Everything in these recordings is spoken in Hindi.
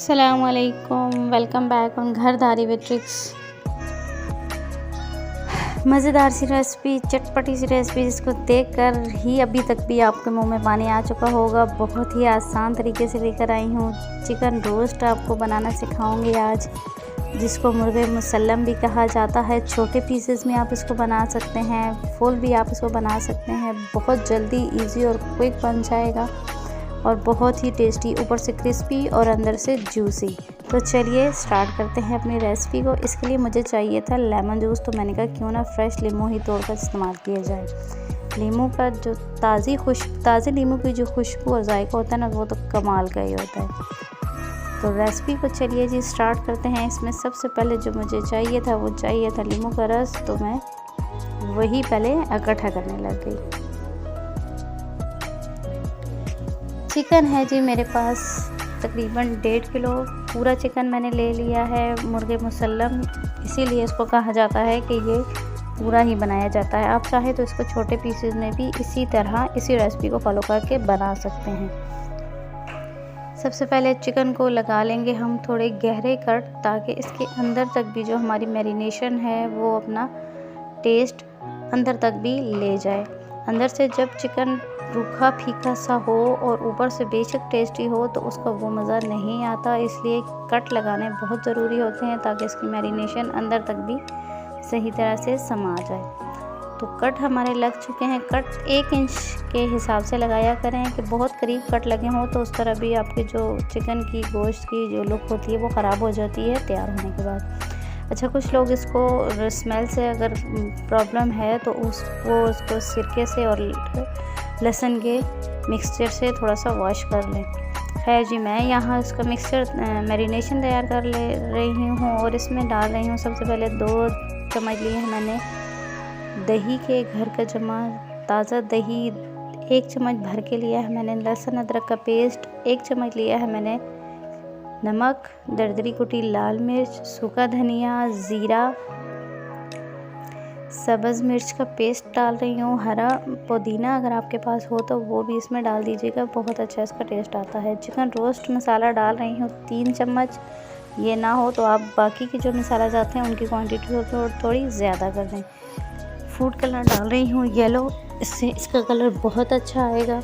अस्सलामुअलैकुम, welcome back on Ghardari with tricks. मज़ेदार सी रेसिपी, चटपटी सी रेसिपी जिसको देखकर ही अभी तक भी आपके मुंह में पानी आ चुका होगा। बहुत ही आसान तरीके से लेकर आई हूँ। चिकन रोस्ट आपको बनाना सिखाऊंगी आज, जिसको मुर्गे मुसल्लम भी कहा जाता है। छोटे पीसेस में आप इसको बना सकते हैं, फुल भी आप इसको बना सकते हैं। बहुत जल्दी इजी और क्विक बन जाएगा और बहुत ही टेस्टी, ऊपर से क्रिस्पी और अंदर से जूसी। तो चलिए स्टार्ट करते हैं अपनी रेसिपी को। इसके लिए मुझे चाहिए था लेमन जूस, तो मैंने कहा क्यों ना फ्रेश लीमू ही तोड़कर इस्तेमाल किया जाए। लीमू का जो ताज़े लीमू की जो खुशबू और जायका होता है ना, वो तो कमाल का ही होता है। तो रेसिपी को चलिए जी स्टार्ट करते हैं। इसमें सबसे पहले जो मुझे चाहिए था लीमू का रस, तो मैं वही पहले इकट्ठा करने लग गई। चिकन है जी मेरे पास तकरीबन 1.5 किलो। पूरा चिकन मैंने ले लिया है, मुर्गे मुसल्लम, इसीलिए इसको कहा जाता है कि ये पूरा ही बनाया जाता है। आप चाहे तो इसको छोटे पीसेस में भी इसी रेसिपी को फॉलो करके बना सकते हैं। सबसे पहले चिकन को लगा लेंगे हम थोड़े गहरे कट, ताकि इसके अंदर तक भी जो हमारी मैरिनेशन है वो अपना टेस्ट अंदर तक भी ले जाए। अंदर से जब चिकन रूखा फीका सा हो और ऊपर से बेशक टेस्टी हो, तो उसका वो मज़ा नहीं आता। इसलिए कट लगाने बहुत ज़रूरी होते हैं, ताकि इसकी मैरिनेशन अंदर तक भी सही तरह से समा जाए। तो कट हमारे लग चुके हैं। कट 1 इंच के हिसाब से लगाया करें कि बहुत करीब कट लगे हों, तो उस तरह भी आपके जो चिकन की गोश्त की जो लुक होती है वो ख़राब हो जाती है तैयार होने के बाद। अच्छा, कुछ लोग इसको स्मेल से अगर प्रॉब्लम है तो उसको सिरके से और लहसुन के मिक्सचर से थोड़ा सा वॉश कर लें। खैर जी, मैं यहाँ इसका मिक्सचर मैरिनेशन तैयार कर ले रही हूँ और इसमें डाल रही हूँ। सबसे पहले 2 चम्मच लिए हैं मैंने दही के, घर का जमा ताज़ा दही। 1 चम्मच भर के लिया है मैंने लहसुन अदरक का पेस्ट। 1 चम्मच लिया है मैंने नमक, दरदरी कुटी लाल मिर्च, सूखा धनिया, ज़ीरा, सब्ज़ मिर्च का पेस्ट डाल रही हूँ। हरा पुदीना अगर आपके पास हो तो वो भी इसमें डाल दीजिएगा, बहुत अच्छा इसका टेस्ट आता है। चिकन रोस्ट मसाला डाल रही हूँ 3 चम्मच। ये ना हो तो आप बाकी के जो मसाला जाते हैं उनकी क्वांटिटी थोड़ी ज़्यादा कर दें। फूड कलर डाल रही हूँ येलो, इससे इसका कलर बहुत अच्छा आएगा।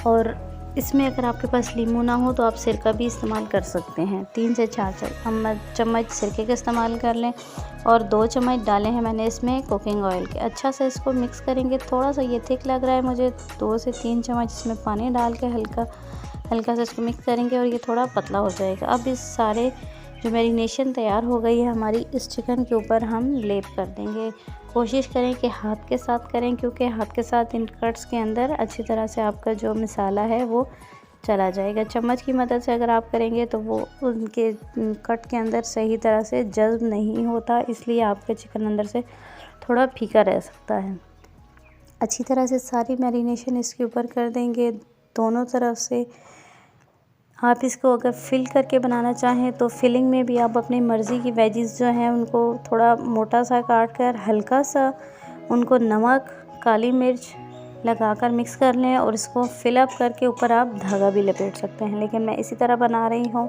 और इसमें अगर आपके पास लीमू ना हो तो आप सिरका भी इस्तेमाल कर सकते हैं। 3 से 4 चम्मच सिरके का इस्तेमाल कर लें। और 2 चम्मच डाले हैं मैंने इसमें कुकिंग ऑयल के। अच्छा से इसको मिक्स करेंगे। थोड़ा सा ये थिक लग रहा है मुझे, 2 से 3 चम्मच इसमें पानी डाल के हल्का सा इसको मिक्स करेंगे और ये थोड़ा पतला हो जाएगा। अब इस सारे जो मैरिनेशन तैयार हो गई है हमारी, इस चिकन के ऊपर हम लेप कर देंगे। कोशिश करें कि हाथ के साथ करें, क्योंकि हाथ के साथ इन कट्स के अंदर अच्छी तरह से आपका जो मसाला है वो चला जाएगा। चम्मच की मदद से अगर आप करेंगे तो वो उनके कट के अंदर सही तरह से जज्ब नहीं होता, इसलिए आपके चिकन अंदर से थोड़ा फीका रह सकता है। अच्छी तरह से सारी मैरिनेशन इसके ऊपर कर देंगे दोनों तरफ से। आप इसको अगर फिल करके बनाना चाहें तो फिलिंग में भी आप अपनी मर्ज़ी की वेजिस जो हैं उनको थोड़ा मोटा सा काट कर हल्का सा उनको नमक, काली मिर्च लगाकर मिक्स कर लें और इसको फिल अप करके ऊपर आप धागा भी लपेट सकते हैं, लेकिन मैं इसी तरह बना रही हूँ।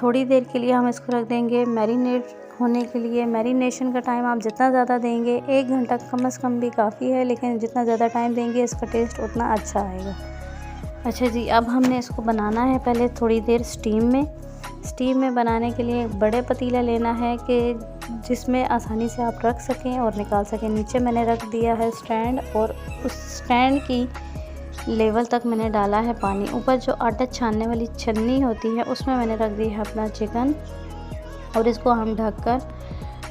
थोड़ी देर के लिए हम इसको रख देंगे मैरिनेट होने के लिए। मैरिनेशन का टाइम आप जितना ज़्यादा देंगे, 1 घंटा कम से कम भी काफ़ी है, लेकिन जितना ज़्यादा टाइम देंगे इसका टेस्ट उतना अच्छा आएगा। अच्छा जी, अब हमने इसको बनाना है पहले थोड़ी देर स्टीम में बनाने के लिए एक बड़े पतीला लेना है कि जिसमें आसानी से आप रख सकें और निकाल सकें। नीचे मैंने रख दिया है स्टैंड और उस स्टैंड की लेवल तक मैंने डाला है पानी। ऊपर जो आटा छानने वाली छन्नी होती है उसमें मैंने रख दिया है अपना चिकन और इसको हम ढककर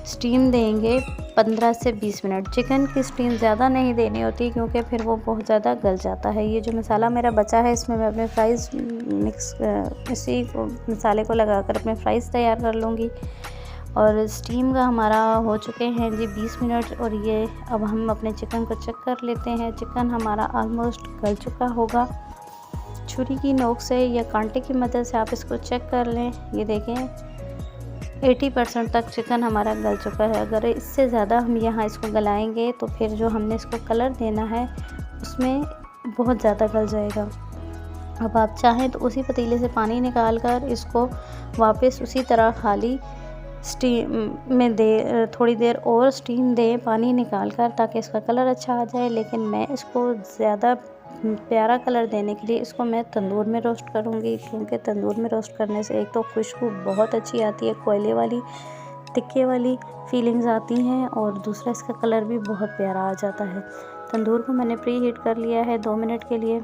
स्टीम देंगे 15 से 20 मिनट। चिकन की स्टीम ज़्यादा नहीं देनी होती, क्योंकि फिर वो बहुत ज़्यादा गल जाता है। ये जो मसाला मेरा बचा है इसमें मैं अपने फ्राइज़ इसी मसाले को लगाकर अपने फ्राइज़ तैयार कर लूँगी। और स्टीम का हमारा हो चुके हैं जी 20 मिनट। और ये अब हम अपने चिकन को चेक कर लेते हैं। चिकन हमारा ऑलमोस्ट गल चुका होगा। छुरी की नोक से या कांटे की मदद से आप इसको चेक कर लें। ये देखें 80% तक चिकन हमारा गल चुका है। अगर इससे ज़्यादा हम यहाँ इसको गलाएंगे तो फिर जो हमने इसको कलर देना है उसमें बहुत ज़्यादा गल जाएगा। अब आप चाहें तो उसी पतीले से पानी निकाल कर इसको वापस उसी तरह खाली स्टीम में दे, थोड़ी देर और स्टीम दें पानी निकाल कर, ताकि इसका कलर अच्छा आ जाए। लेकिन मैं इसको ज़्यादा प्यारा कलर देने के लिए इसको मैं तंदूर में रोस्ट करूँगी, क्योंकि तंदूर में रोस्ट करने से एक तो खुशबू बहुत अच्छी आती है, कोयले वाली तिक्के वाली फीलिंग्स आती हैं, और दूसरा इसका कलर भी बहुत प्यारा आ जाता है। तंदूर को मैंने प्री हीट कर लिया है 2 मिनट के लिए,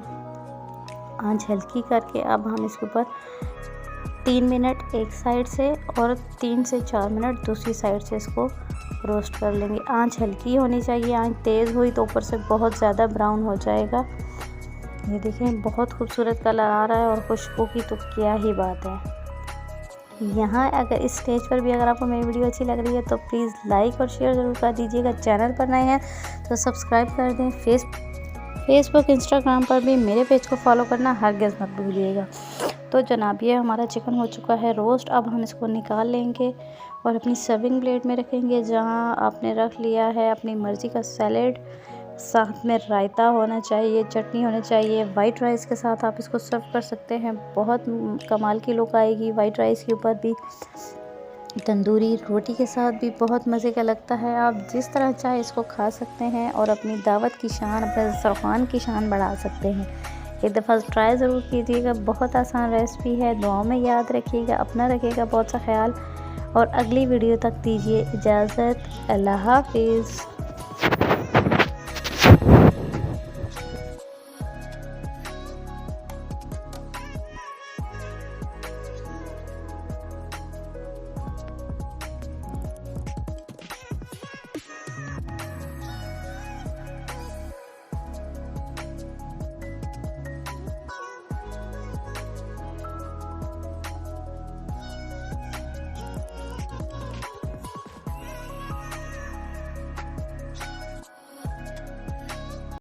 आंच हल्की करके। अब हम इसके ऊपर 3 मिनट एक साइड से और 3 से 4 मिनट दूसरी साइड से इसको रोस्ट कर लेंगे। आंच हल्की होनी चाहिए, आंच तेज़ हुई तो ऊपर से बहुत ज़्यादा ब्राउन हो जाएगा। ये देखें बहुत खूबसूरत कलर आ रहा है, और खुशबू की तो क्या ही बात है। यहाँ अगर इस स्टेज पर भी अगर आपको मेरी वीडियो अच्छी लग रही है तो प्लीज़ लाइक और शेयर ज़रूर कर दीजिएगा। चैनल पर नए हैं तो सब्सक्राइब कर दें। फेसबुक इंस्टाग्राम पर भी मेरे पेज को फॉलो करना हरगिज़ मत भूलिएगा। तो जनाब ये हमारा चिकन हो चुका है रोस्ट। अब हम इसको निकाल लेंगे और अपनी सर्विंग प्लेट में रखेंगे, जहाँ आपने रख लिया है अपनी मर्ज़ी का सैलेड, साथ में रायता होना चाहिए, चटनी होनी चाहिए। वाइट राइस के साथ आप इसको सर्व कर सकते हैं, बहुत कमाल की लुक आएगी वाइट राइस के ऊपर भी। तंदूरी रोटी के साथ भी बहुत मज़े का लगता है। आप जिस तरह चाहे इसको खा सकते हैं और अपनी दावत की शान, अपने दस्तरख़्वान की शान बढ़ा सकते हैं। एक दफ़ा ट्राई ज़रूर कीजिएगा, बहुत आसान रेसिपी है। दुआओं में याद रखिएगा, अपना रखिएगा बहुत सा ख्याल, और अगली वीडियो तक दीजिए इजाज़त। अल्लाह हाफ़िज़।